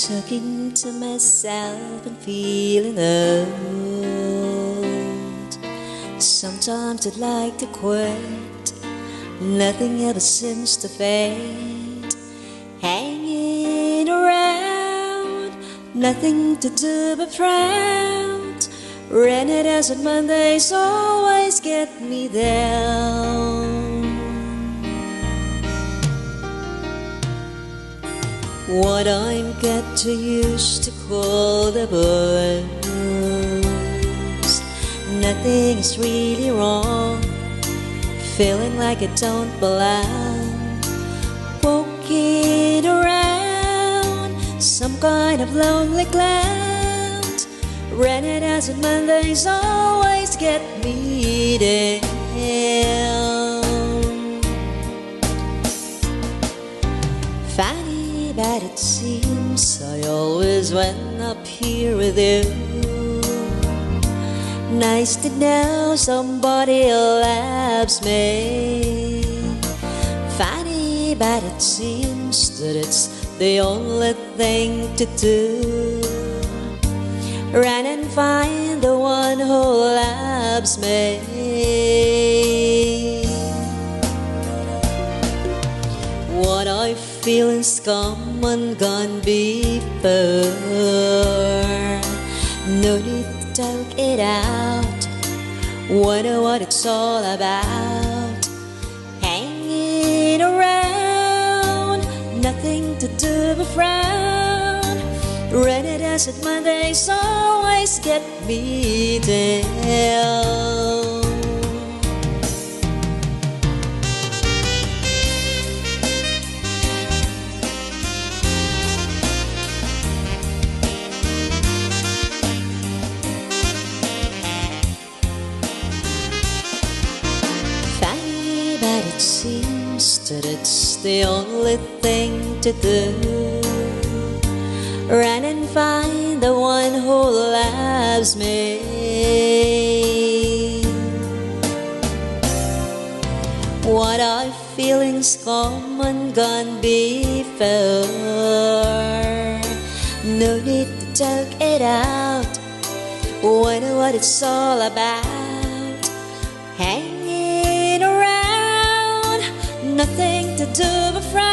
Talking to myself and feeling old. Sometimes I'd like to quit. Nothing ever seems to fade. Hanging around, nothing to do but frown. Rented as on Mondays always get me down. What I'm got to use to call the blues. Nothing is really wrong. Feeling like I don't belong. Walking around some kind of lonely cloud. Rented as on Mondays always get me down. Funny, but it seems I always wind up here with you. Nice to know somebody loves me. Funny, but it seems that it's the only thing to do. Run and find the one who loves me. What I feel is come and gone before. No need to talk it out. Wonder what it's all about. Hanging around, nothing to do but frown. Rented as at Mondays always get me down. But it seems that it's the only thing to do. Run and find the one who loves me. What I feeling's come and gone before. No need to talk it out. Wonder what it's all about. Hanging around, nothing to do but frown.